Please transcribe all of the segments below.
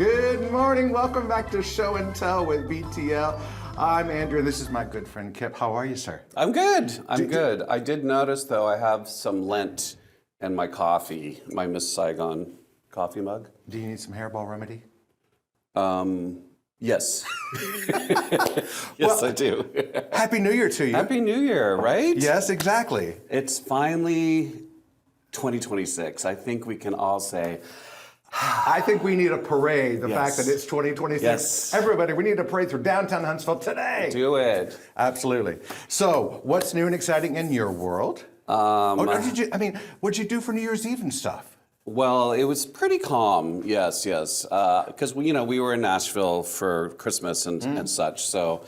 Good morning. Welcome back to Show and Tell with BTL. I'm Andrew, and this is my good friend Kip. How are you, sir? I'm good. I'm good. I did notice, though, I have some lint in my coffee, my Miss Saigon coffee mug. Do you need some hairball remedy? Yes. Yes, I do. Happy New Year to you. Happy New Year, right? Yes, exactly. It's finally 2026. I think we can all say, I think we need a parade, the Yes. fact that it's 2026. Yes. Everybody, we need a parade through downtown Huntsville today. do it. Absolutely. So, what's new and exciting in your world? What'd you do for New Year's Eve and stuff? Well, it was pretty calm, yes. Because we were in Nashville for Christmas and such, so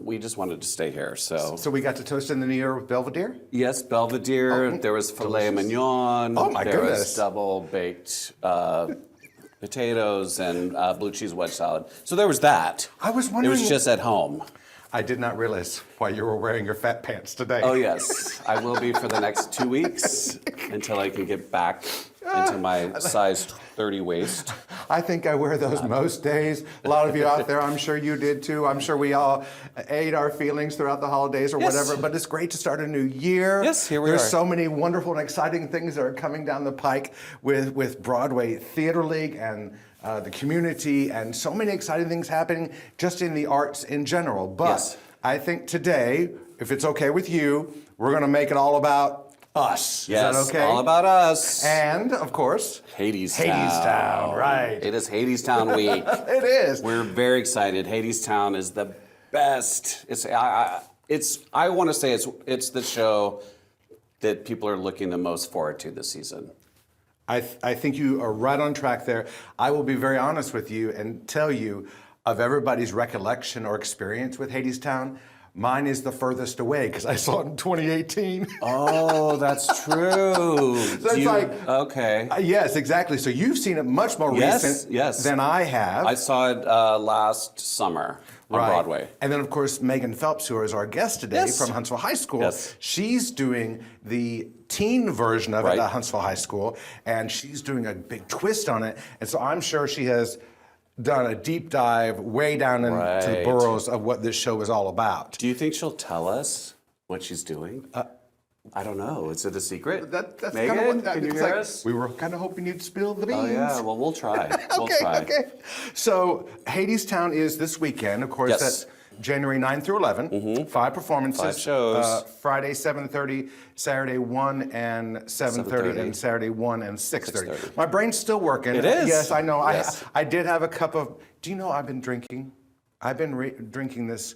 we just wanted to stay here. So we got to toast in the New Year with Belvedere? yes, Belvedere. There was filet mignon. Oh, my there goodness. was double baked potatoes and blue cheese wedge salad. So there was that. I was It wondering. was just at home. I did not realize why you were wearing your fat pants today. Oh yes, I will be for the next 2 weeks until I can get back into my size 30 waist. I think I wear those most days. A lot of you out there, I'm sure you did too. I'm sure we all ate our feelings throughout the holidays or Yes. whatever, but it's great to start a new year. Yes, here we There's are. so many wonderful and exciting things that are coming down the pike with Broadway Theatre League and the community, and so many exciting things happening just in the arts in general. But Yes. I think today, if it's okay with you, we're going to make it all about us. Yes, Is that okay? all about us. And, of course, Hadestown. Hadestown, right. It is Hadestown week. It is. We're very excited. Hadestown is the best. I want to say it's the show that people are looking the most forward to this season. I think you are right on track there. I will be very honest with you and tell you, of everybody's recollection or experience with Hadestown, mine is the furthest away because I saw it in 2018. Oh, that's true. So it's like, okay. Yes, exactly. So you've seen it much more recent than I have. I saw it last summer on Broadway. And then, of course, Megan Phelps, who is our guest today Yes. from Huntsville High School, Yes. she's doing the teen version of it Right. at Huntsville High School, and she's doing a big twist on it. And so I'm sure she has done a deep dive way down into the Right. burrows of what this show is all about. Do you think she'll tell us what she's doing? I don't know. Is it a secret? That's Megan, kind of what can you it's hear like, us? we were kind of hoping you'd spill the beans. Oh yeah. Well, we'll try. We'll Okay, try. okay. So Hadestown is this weekend. Of course, Yes. that's January 9 through 11. 5 performances. 5 shows. Friday 7:30, Saturday 1 and 7:30, 7:30. and Saturday 1 and 6:30. 6:30. My brain's still working. It is. Yes, I know. Yes. I did have a cup of. Do you know I've been drinking? I've been drinking this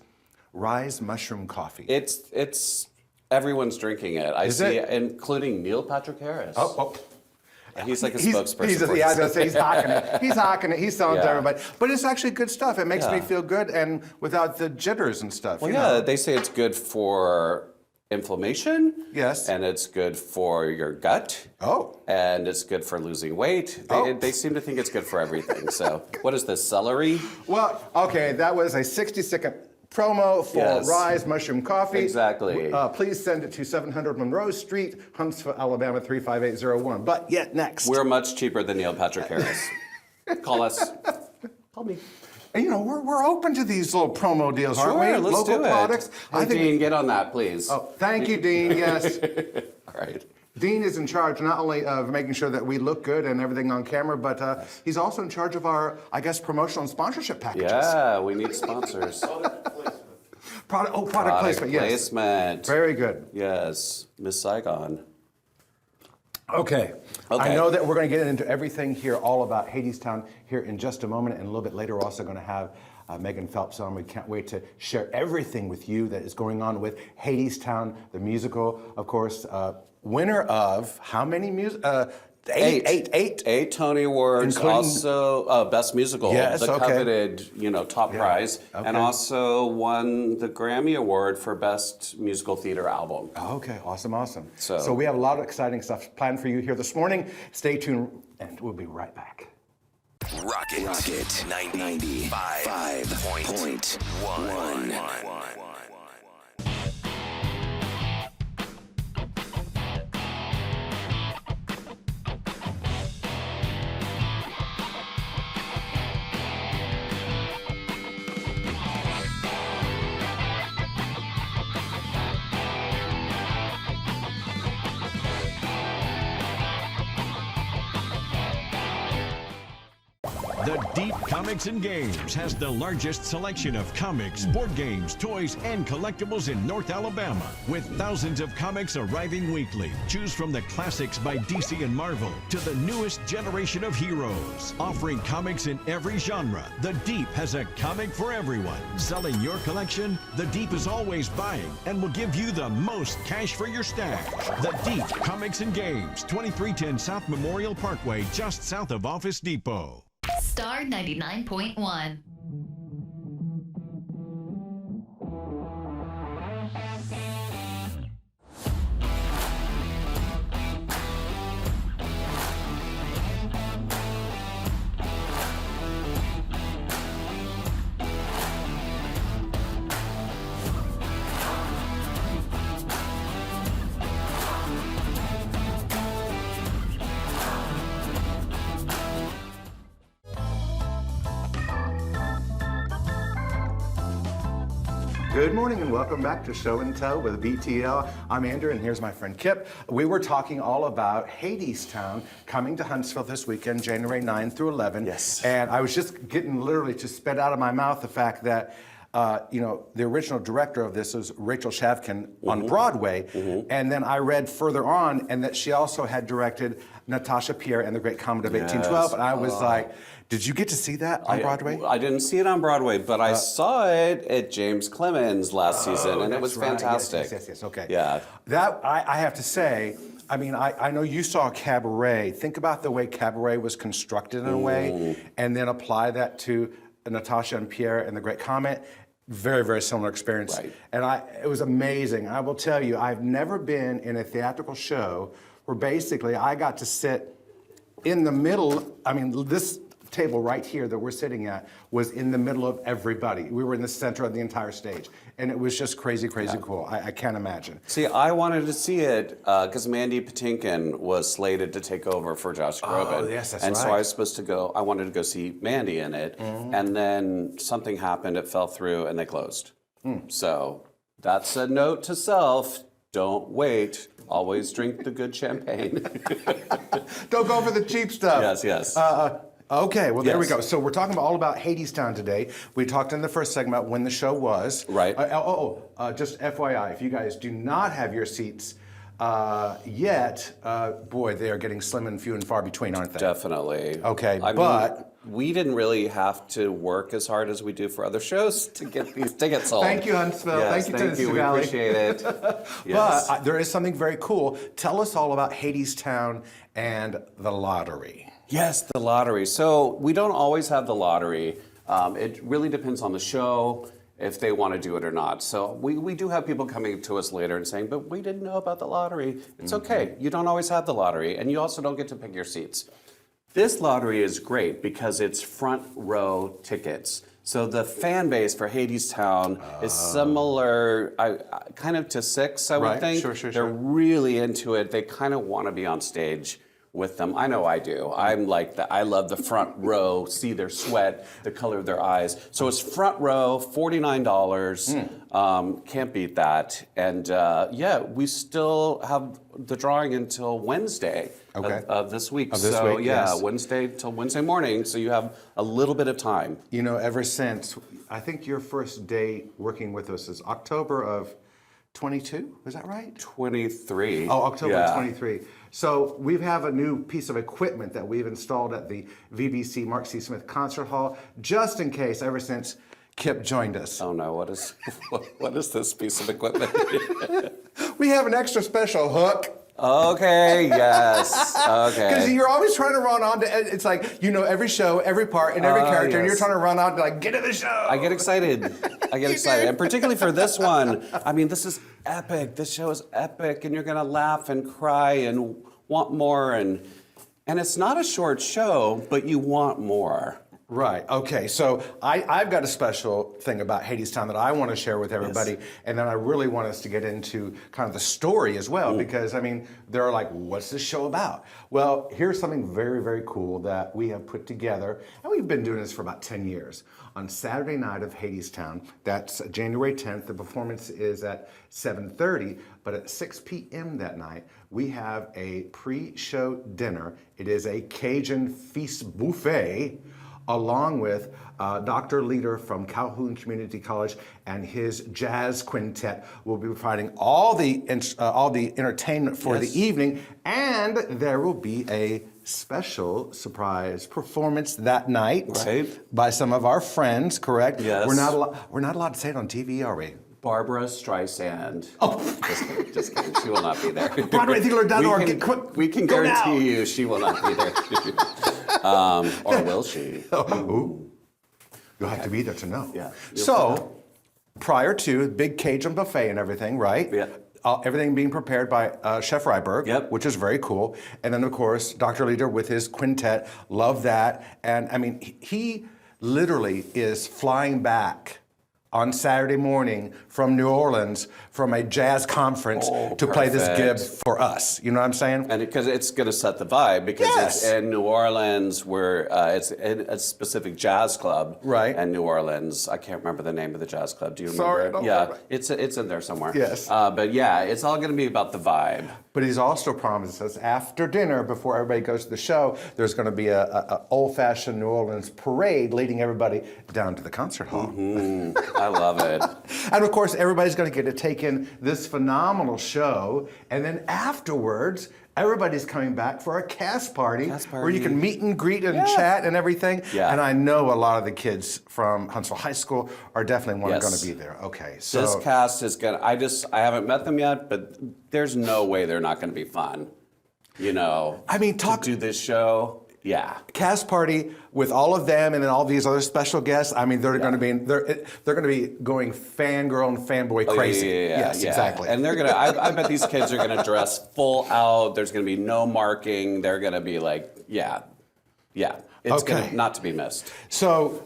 Rise mushroom coffee. It's everyone's drinking it. I Is see, it? including Neil Patrick Harris. Oh. He's like a spokesperson. Yeah, I was gonna say he's hawking it. He's hawking it. He's selling it to Yeah. everybody. But it's actually good stuff. It makes me Yeah. feel good and without the jitters and stuff. Well, you yeah, know? they say it's good for inflammation. Yes. And it's good for your gut. Oh. And it's good for losing weight. Oh. They seem to think it's good for everything. So, what is this, celery? Well, okay, that was a 60-second promo for Yes. Rise Mushroom Coffee. Exactly. Exactly. Please send it to 700 Monroe Street, Huntsville, Alabama 35801. But yet next. We're much cheaper than Neil Patrick Harris. Call us. Call me. And, we're open to these little promo deals, aren't we? Sure, let's Local do it. products. Hey, Dean, get on that, please. Oh, thank you, Dean. Yes. All right. Dean is in charge not only of making sure that we look good and everything on camera, but he's also in charge of our, I guess, promotional and sponsorship packages. Yeah, we need sponsors. Product placement, yes. Placement. Very good. Yes, Miss Saigon. Okay. I Okay. know that we're going to get into everything here, all about Hadestown here in just a moment, and a little bit later we're also going to have Megan Phelps on. We can't wait to share everything with you that is going on with Hadestown, the musical, of course. Winner of how many Eight. Tony Awards, Including- also Best Musical, Yes, the okay. coveted, top prize, okay. and also won the Grammy Award for Best Musical Theater Album. Okay, awesome. So- So we have a lot of exciting stuff planned for you here this morning. Stay tuned, and we'll be right back. Rocket 95.1. The Deep Comics and Games has the largest selection of comics, board games, toys, and collectibles in North Alabama. With thousands of comics arriving weekly, choose from the classics by DC and Marvel to the newest generation of heroes. Offering comics in every genre, The Deep has a comic for everyone. Selling your collection, The Deep is always buying and will give you the most cash for your stash. The Deep Comics and Games, 2310 South Memorial Parkway, just south of Office Depot. Star 99.1. Good morning and welcome back to Show and Tell with BTL. I'm Andrew and here's my friend Kip. We were talking all about Hadestown coming to Huntsville this weekend, January 9 through 11. Yes. And I was just getting literally to spit out of my mouth the fact that the original director of this was Rachel Shavkin on Broadway. And then I read further on and that she also had directed Natasha Pierre and the Great Comet of 1812. And I was like, did you get to see that on Broadway? I didn't see it on Broadway, but I saw it at James Clemens last season, and it was fantastic. Yes, okay. Yeah. That, I have to say, I mean, I know you saw Cabaret. Think about the way Cabaret was constructed in a way, and then apply that to Natasha and Pierre and the Great Comet. Very, very similar experience. Right. And it was amazing. I will tell you, I've never been in a theatrical show where basically I got to sit in the middle. I mean, this table right here that we're sitting at was in the middle of everybody. We were in the center of the entire stage. And it was just crazy, crazy cool. I can't imagine. See, I wanted to see it because Mandy Patinkin was slated to take over for Josh Groban. Oh, yes, that's and right. so I was supposed to go, I wanted to go see Mandy in it. And then something happened, it fell through, and they closed. So that's a note to self. Don't wait. Always drink the good champagne. Don't go for the cheap stuff. Yes. Okay, well, there we Yes. go. So we're talking all about Hadestown today. We talked in the first segment about when the show was. Right. Just FYI, if you guys do not have your seats yet, boy, they are getting slim and few and far between, aren't they? Definitely. Okay, I but- mean, we didn't really have to work as hard as we do for other shows to get these tickets sold. Thank you, Huntsville. Yes, Thank you, Tennessee We Valley. appreciate it. Yes. But there is something very cool. Tell us all about Hadestown and the lottery. Yes, the lottery. So we don't always have the lottery. It really depends on the show if they want to do it or not. So we do have people coming to us later and saying, but we didn't know about the lottery. It's okay. You don't always have the lottery, and you also don't get to pick your seats. This lottery is great because it's front row tickets. So the fan base for Hadestown is similar, kind of to Six, I would Right. think. Sure. They're really into it. They kind of want to be on stage with them. I know I do. I'm like that. I love the front row, see their sweat, the color of their eyes. So it's front row, $49. Can't beat that. And we still have the drawing until Wednesday of this week. Of this week, yes. Wednesday till Wednesday morning. So you have a little bit of time. You know, ever since, I think your first day working with us is October of 22, is that right? 23. Oh, October Yeah. 23. So we have a new piece of equipment that we've installed at the VBC Mark C. Smith Concert Hall, just in case, ever since Kip joined us. Oh no, what is this piece of equipment? We have an extra special hook. Okay, yes. Okay. Because you're always trying to run on to, it's like, you know, every show, every part, and every character, and you're yes. trying to run on to like, get to the show. I get excited. And particularly for this one. I mean, this is epic. This show is epic, and you're gonna laugh and cry and want more. And it's not a short show, but you want more. Right. Okay. So I've got a special thing about Hadestown that I want to share with everybody, and then I really want us to get into kind of the story as well, because I mean, they're like, what's this show about? Well, here's something very, very cool that we have put together, and we've been doing this for about 10 years. On Saturday night of Hadestown, that's January 10th, the performance is at 7:30, but at 6 p.m. that night, we have a pre-show dinner. It is a Cajun feast buffet along with Dr. Leader from Calhoun Community College and his jazz quintet will be providing all the entertainment for the evening, and there will be a special surprise performance that night by some of our friends. Correct? Yes. We're not allowed to say it on TV, are we? Barbara Streisand. Oh, just kidding. She will not be there. BroadwayTheatre.org. We can guarantee you she will not be there. Or will she? Ooh. You'll have to be there to know. Yeah. So, prior to Big Cajun Buffet and everything, right? Yeah. Everything being prepared by Chef Ryberg, which is very cool. And then, of course, Dr. Leader with his quintet. Love that. And, I mean, he literally is flying back on Saturday morning from New Orleans from a jazz conference to play this gig for us. You know what I'm saying? And because it's going to set the vibe, because it's in New Orleans, where it's in a specific jazz club. Right. And New Orleans, I can't remember the name of the jazz club. Do you remember? Sorry, I don't remember. It's in there somewhere. Yes. But yeah, it's all going to be about the vibe. But he's also promised us after dinner, before everybody goes to the show, there's going to be a old-fashioned New Orleans parade leading everybody down to the concert hall. I love it. And of course, everybody's going to get to take in this phenomenal show. And then afterwards, everybody's coming back for a cast party where you can meet and greet and chat and everything. Yeah. And I know a lot of the kids from Huntsville High School are definitely going to be there. Okay, so This cast is going to, I haven't met them yet, but there's no way they're not going to be fun. You know, I mean, to do this show. Yeah. Cast party with all of them and then all these other special guests. I mean, they're going to be they're going to be going fangirl and fanboy crazy. Yes, exactly. And they're going to. I bet these kids are going to dress full out. There's going to be no marking. They're going to be like, It's going to not to be missed. So,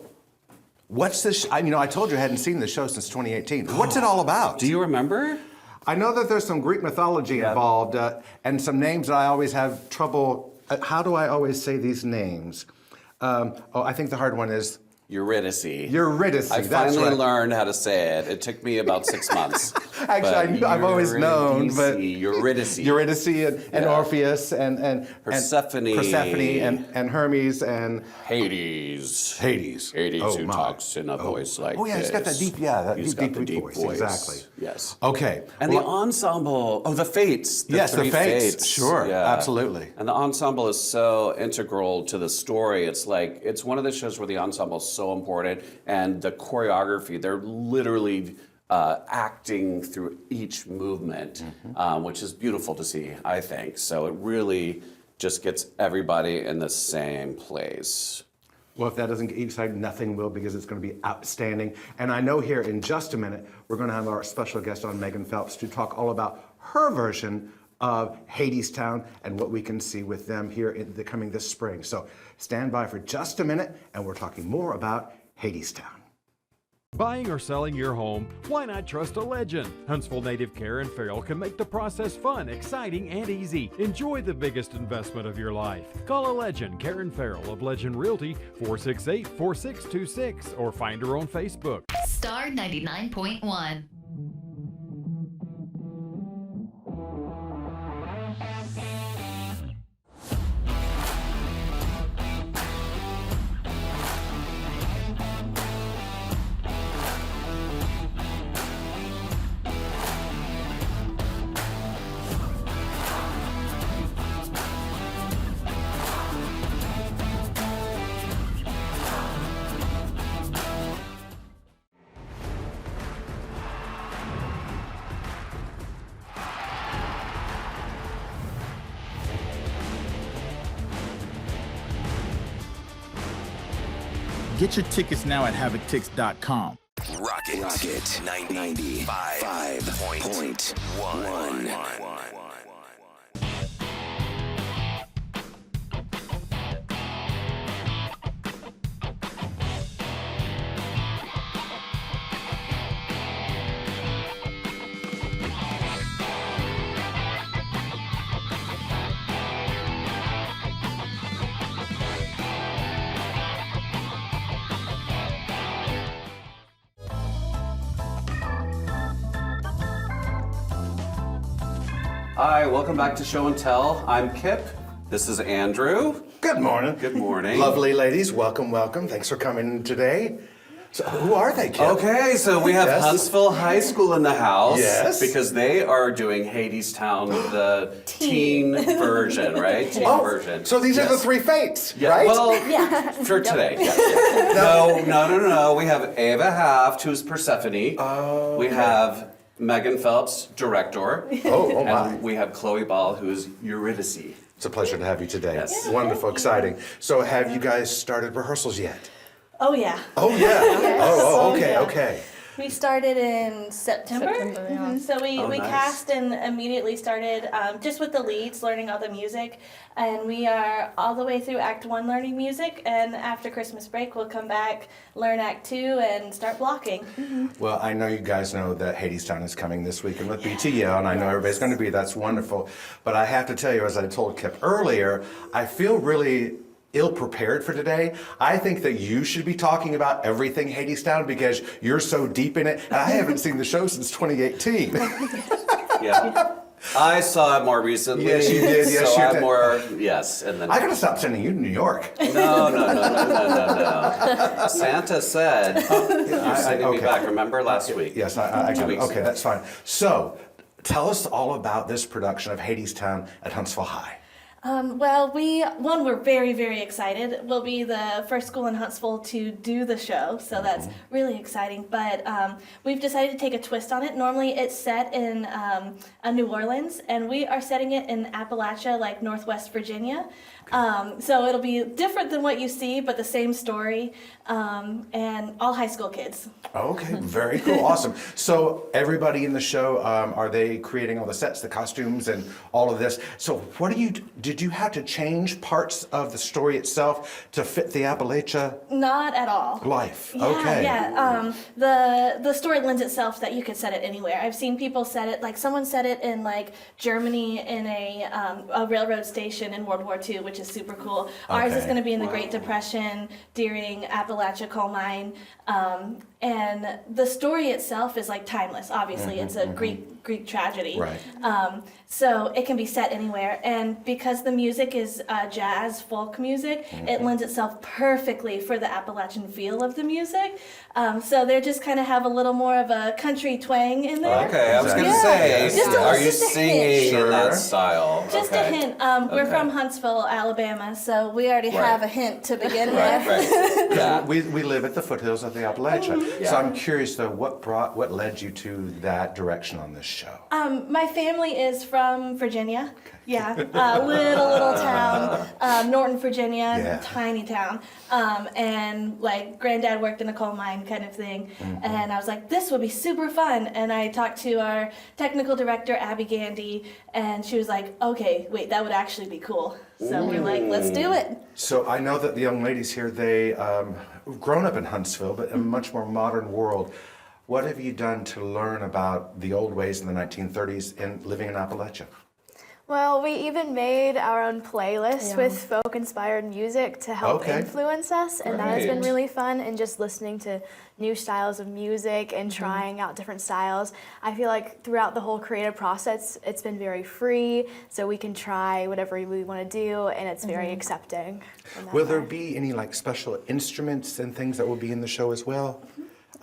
what's this? I told you I hadn't seen the show since 2018. What's it all about? Do you remember? I know that there's some Greek mythology involved and some names that I always have trouble. How do I always say these names? I think the hard one is Eurydice. Eurydice. I finally learned how to say it. It took me about 6 months. Actually, I've always known, but Eurydice and Orpheus and Persephone and Hermes and Hades. Hades Who talks in a voice like this. Oh yeah, he's got that deep, He's got the deep voice. Exactly. Yes. Okay. And the ensemble. Oh, the Fates. Yes, the Fates. Fates. Sure, absolutely. And the ensemble is so integral to the story. It's like it's one of the shows where the ensemble is so important, and the choreography. They're literally acting through each movement, which is beautiful to see, I think. So it really just gets everybody in the same place. Well, if that doesn't get you excited, nothing will, because it's going to be outstanding. And I know here in just a minute, we're going to have our special guest on, Megan Phelps, to talk all about her version of Hadestown and what we can see with them here coming this spring. So stand by for just a minute, and we're talking more about Hadestown. Buying or selling your home, why not trust a legend? Huntsville native Karen Farrell can make the process fun, exciting, and easy. Enjoy the biggest investment of your life. Call a legend, Karen Farrell of Legend Realty, 468-4626, or find her on Facebook. Star 99.1. Get your tickets now at HavocTix.com. Rocket 95.1. Hi, welcome back to Show and Tell. I'm Kip. This is Andrew. Good morning. Good morning. Lovely ladies, welcome, welcome. Thanks for coming today. So who are they, Kip? Okay, so we have Yes. Huntsville High School in the house. Yes. Because they are doing Hadestown, the teen version, right? Teen version. So these are the Yes. three fates, Yeah, right? well, for today. No. We have Ava Haft, who's Persephone. Oh, we have Megan Phelps, director. Oh, my. And we have Chloe Ball, who's Eurydice. It's a pleasure to have you today. Yes. Yeah, Wonderful, exciting. So have you guys started rehearsals yet? Oh yeah. Oh, yeah. Oh, okay, yeah. okay. We started in September. So we nice. cast and immediately started just with the leads, learning all the music. And we are all the way through Act 1 learning music. And after Christmas break, we'll come back, learn Act 2, and start blocking. Well, I know you guys know that Hadestown is coming this weekend with BTL, and I know everybody's going to be. That's wonderful. But I have to tell you, as I told Kip earlier, I feel really ill-prepared for today. I think that you should be talking about everything Hadestown because you're so deep in it, and I haven't seen the show since 2018. Yeah. I saw it more recently. Yes, you did. Yes, so you I'm did. more, yes. And then I gotta stop sending you to New York. No. Santa said you're sending me okay. back. Remember last week? Yes, I 2 got it. weeks Okay, ago. that's fine. So, tell us all about this production of Hadestown at Huntsville High. Well, we're very, very excited. We'll be the first school in Huntsville to do the show, so that's really exciting. But we've decided to take a twist on it. Normally it's set in New Orleans, and we are setting it in Appalachia, like Northwest Virginia. So it'll be different than what you see, but the same story, and all high school kids. Okay, very cool, awesome. So everybody in the show, are they creating all the sets, the costumes, and all of this? So did you have to change parts of the story itself to fit the Appalachia Not at all. life? Yeah, Okay. yeah. The story lends itself that you could set it anywhere. I've seen people set it, like someone set it in like Germany in a railroad station in World War II, which is super cool. Ours is Okay. going to be in the Great Depression during Appalachia coal mine. And the story itself is like timeless. Obviously, it's a Greek tragedy. Right. So it can be set anywhere, and because the music is jazz folk music, it lends itself perfectly for the Appalachian feel of the music. So they just kind of have a little more of a country twang in there. Okay, I was going to Yeah. say, Just are you just a singing hint. in that Sure. style? Just Okay. a hint. We're Okay. from Huntsville, Alabama, so we already Right. have a hint to begin Right, with. right. Yeah. We live at the foothills of the Appalachia. Yeah. So I'm curious though, what led you to that direction on this show? My family is from Virginia. Yeah, little town, Norton, Virginia, Yeah. tiny town. And like granddad worked in a coal mine kind of thing. And I was like, this would be super fun. And I talked to our technical director, Abby Gandy, and she was like, okay, wait, that would actually be cool. So we're like, let's do it. So I know that the young ladies here, they grown up in Huntsville, but in a much more modern world. What have you done to learn about the old ways in the 1930s in living in Appalachia? Well, we even made our own playlist with folk-inspired music to help Okay. influence us, and that has been Great. really fun. And just listening to new styles of music and trying out different styles. I feel like throughout the whole creative process, it's been very free, so we can try whatever we want to do, and it's very accepting. in that Will there way. be any like special instruments and things that will be in the show as well?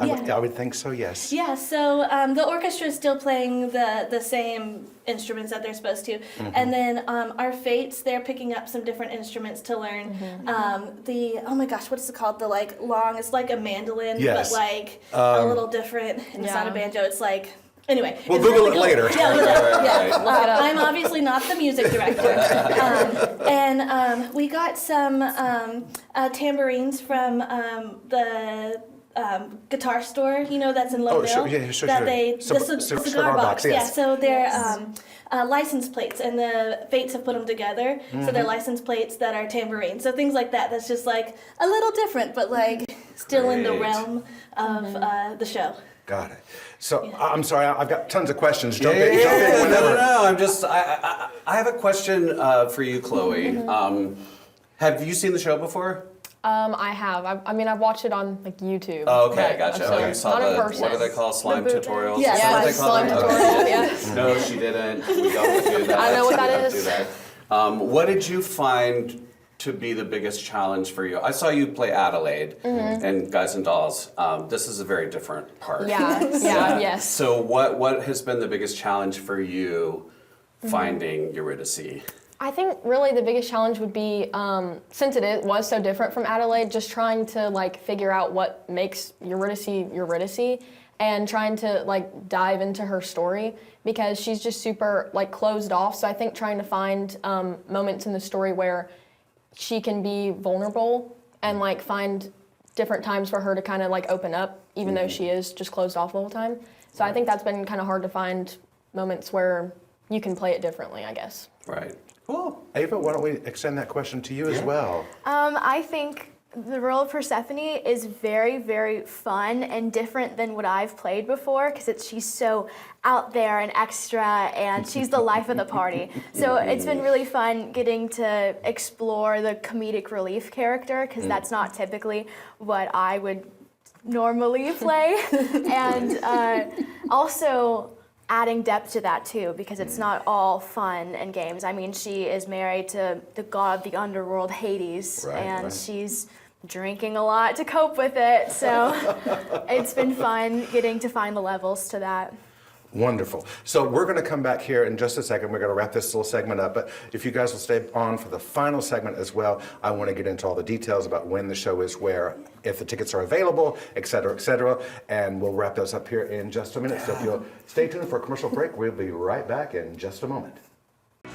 Yeah. I would think so, yes. Yeah, so the orchestra is still playing the same instruments that they're supposed to, and then our fates, they're picking up some different instruments to learn. Oh my gosh, what is it called? The like long, it's like a mandolin, Yes. but like a little different. And it's not a banjo. It's like anyway. We'll it's Google really it later. Yeah, Right. I'm obviously not the music director, and we got some tambourines from the guitar store, you know, that's in Lovedale. Oh, sure, yeah, sure, that sure. they Cigar box, yes. Yeah, so they're license plates, and the Fates have put them together. So they're license plates that are tambourines. So things like that. That's just like a little different, but like still in the Great. realm of the show. Got it. So I'm sorry, I've got tons of questions. Jump Yeah, in, jump in whenever. No. I have a question for you, Chloe. Have you seen the show before? I have. I mean, I've watched it on like YouTube. Oh, okay, but gotcha. so Oh, you saw not in the, person. what do they call slime tutorials? Yes, Is that what they slime call them? tutorial, Okay. yes. No, she didn't. We don't do that. I know what We that don't is. do that. What did you find to be the biggest challenge for you? I saw you play Adelaide in Guys and Dolls. This is a very different part. Yes. So what has been the biggest challenge for you finding Eurydice? I think really the biggest challenge would be, since was so different from Adelaide, just trying to like figure out what makes Eurydice and trying to like dive into her story, because she's just super like closed off. So I think trying to find moments in the story where she can be vulnerable and like find different times for her to kind of like open up, even though she is just closed off the whole time. So I think that's been kind of hard to find moments where you can play it differently, I guess. Right. Cool. Ava, why don't we extend that question to you as well? I think the role of Persephone is very, very fun and different than what I've played before, because she's so out there and extra, and she's the life of the party. So it's been really fun getting to explore the comedic relief character, because that's not typically what I would normally play. And also adding depth to that too, because it's not all fun and games. I mean, she is married to the god of the underworld, Hades, and she's drinking a lot to cope with it. So it's been fun getting to find the levels to that. Wonderful. So we're going to come back here in just a second. We're going to wrap this little segment up. But if you guys will stay on for the final segment as well, I want to get into all the details about when the show is, where, if the tickets are available, et cetera, et cetera. And we'll wrap those up here in just a minute. So if you'll stay tuned for a commercial break, we'll be right back in just a moment.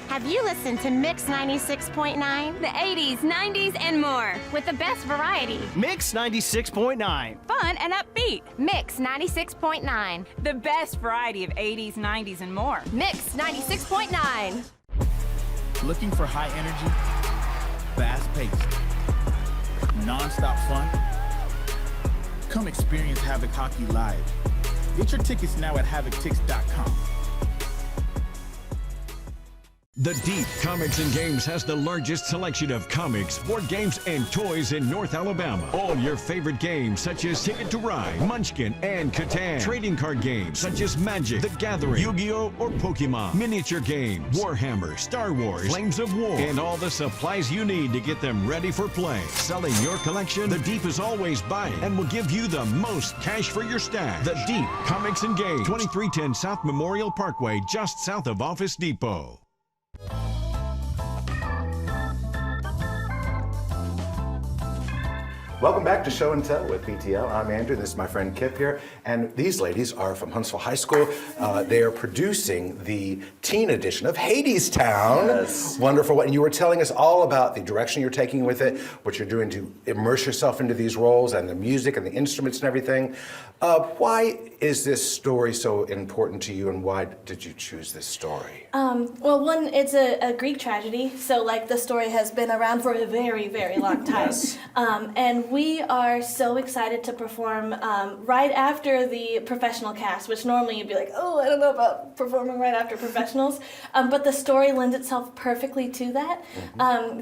Have you listened to Mix 96.9? The 80s, 90s, and more. With the best variety. Mix 96.9. Fun and upbeat. Mix 96.9. The best variety of 80s, 90s, and more. Mix 96.9. Looking for high energy, fast-paced, non-stop fun? Come experience Havoc Hockey live. Get your tickets now at HavocTix.com. The Deep Comics and Games has the largest selection of comics, board games, and toys in North Alabama. All your favorite games such as Ticket to Ride, Munchkin, and Catan. Trading card games such as Magic, The Gathering, Yu-Gi-Oh! Or Pokemon. Miniature games, Warhammer, Star Wars, Flames of War, and all the supplies you need to get them ready for play. Selling your collection, The Deep is always buying and will give you the most cash for your stash. The Deep Comics and Games, 2310 South Memorial Parkway, just south of Office Depot. Welcome back to Show and Tell with PTL. I'm Andrew. This is my friend Kip here. And these ladies are from Huntsville High School. They are producing the teen edition of Hades Town. Yes. Wonderful. And you were telling us all about the direction you're taking with it, what you're doing to immerse yourself into these roles and the music and the instruments and everything. Why is this story so important to you, and why did you choose this story? Well, one, it's a Greek tragedy, so like the story has been around for a very, very long time. Yes. And we are so excited to perform right after the professional cast, which normally you'd be like, oh, I don't know about performing right after professionals. But the story lends itself perfectly to that.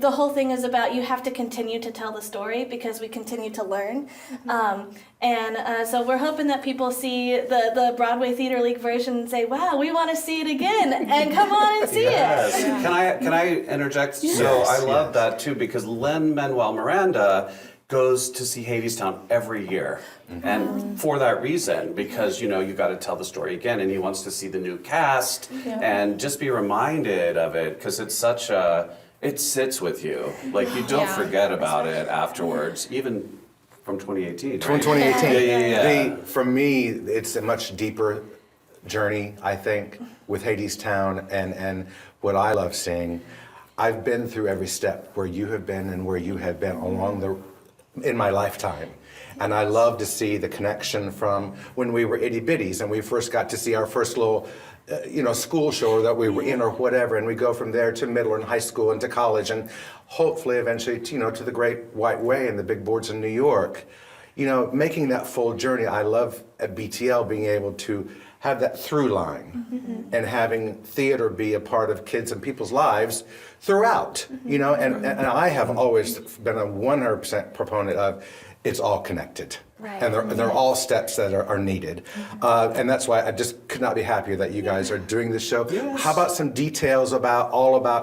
The whole thing is about you have to continue to tell the story because we continue to learn. So we're hoping that people see the Broadway Theatre League version and say, wow, we want to see it again, and come on and see it. Can I interject? So I love that too, because Lin-Manuel Miranda goes to see Hadestown every year. And for that reason, because you got to tell the story again, and he wants to see the new cast and just be reminded of it, because it's such it sits with you. Like you don't forget about it afterwards, even from 2018, right? From 2018. Yeah. For me, it's a much deeper journey, I think, with Hadestown, and what I love seeing. I've been through every step where you have been and where you have been in my lifetime. And I love to see the connection from when we were itty bitties and we first got to see our first little school show that we were in or whatever, and we go from there to middle and high school and to college, and hopefully eventually to the Great White Way and the big boards in New York. Making that full journey, I love at BTL being able to have that through line and having theater be a part of kids and people's lives throughout, and I have always been a 100% proponent of it's all connected. Right. And they're all steps that are needed. And that's why I just could not be happier that you guys are doing this show. Yes. How about some details about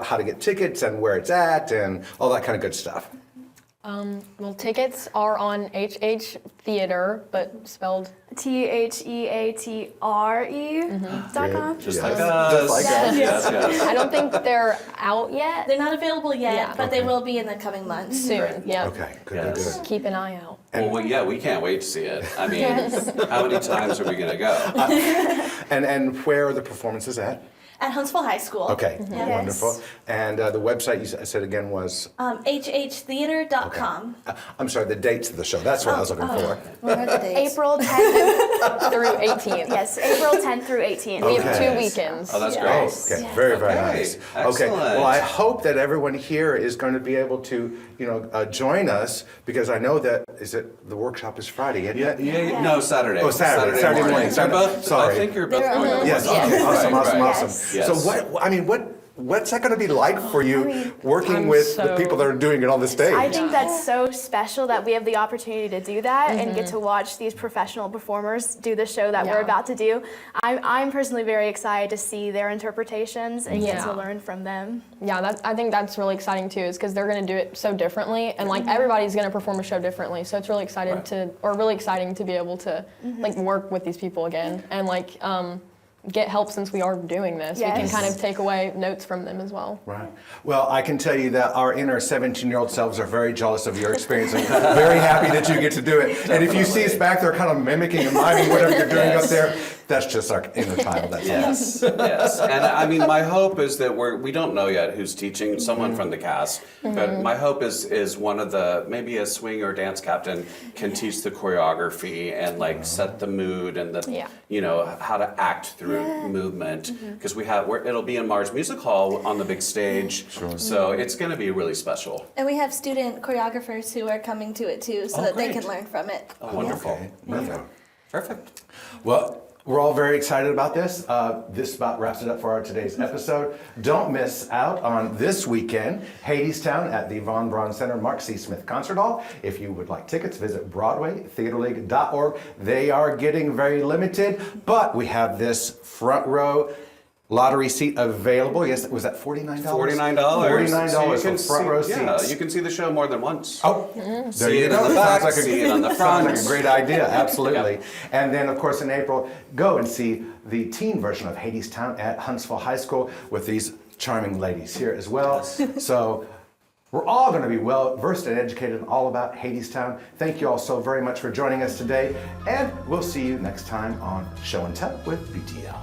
how to get tickets and where it's at and all that kind of good stuff? Well, tickets are on HH Theater, but spelled TheaTre.com. Just like us. Just like us. Yes, yes. I don't think they're out yet. They're not available yet, Yeah. but they will be in the coming months. Soon. Yeah. Okay, good, Yes. good. Keep an eye out. Well, yeah, we can't wait to see it. I mean, how many times are we going to go? And where are the performances at? At Huntsville High School. Okay, Yes. wonderful. And the website you said again was? hhtheater.com. I'm sorry, the dates of the show. That's what I was looking for. What are the dates? April 10th. Through 18th. Yes, April 10th through 18th. We have Okay. 2 weekends. Oh, that's Oh, great. okay, very, very Okay, nice. Okay, excellent. well, I hope that everyone here is going to be able to, join us because I know that the workshop is Friday, isn't it? Yeah, no, Saturday. Oh, Saturday morning. They're both, Sorry. I think you're both going to the Yes, workshop. okay, awesome, Right, awesome, right. awesome. Yes. So what's that going to be like for you working I'm with the so- people that are doing it on the stage? I think that's so special that we have the opportunity to do that and get to watch these professional performers do the show that we're Yeah. about to do. I'm personally very excited to see their interpretations and get Yeah. to learn from them. Yeah, I think that's really exciting too, is because they're going to do it so differently, and like everybody's going to perform a show differently. So it's really exciting really exciting to be able to like work with these people again and like get help since we are doing this. We can Yes. kind of take away notes from them as well. Right. Well, I can tell you that our inner 17-year-old selves are very jealous of your experience and very happy that you get to do it. And if you see us back there kind of mimicking and miming whatever you're doing up there, that's just our inner child. That's all. Yes, yes. And I mean, my hope is that we don't know yet who's teaching, someone from the cast, but my hope is one of maybe a swing or dance captain can teach the choreography and like set the mood and how to act through movement. Because it'll be in Mars Music Hall on the big stage. Sure. So it's going to be really special. And we have student choreographers who are coming to it too, so that they great. can learn from it. Oh, wonderful. Okay, wonderful. Perfect. Well, we're all very excited about this. This about wraps it up for our today's episode. Don't miss out on this weekend, Hadestown at the Von Braun Center Mark C. Smith Concert Hall. If you would like tickets, visit BroadwayTheatreLeague.org. They are getting very limited, but we have this front row lottery seat available. Yes, was that $49? $49. $49 So for front row seats. Yeah, you can see the show more than once. Oh, there See you it go. in the back, Sounds see it on the sounds front. like a great idea, absolutely. And then, of course, in April, go and see the teen version of Hadestown at Huntsville High School with these charming ladies here as well. So we're all going to be well versed and educated all about Hadestown. Thank you all so very much for joining us today, and we'll see you next time on Show and Tell with BTL.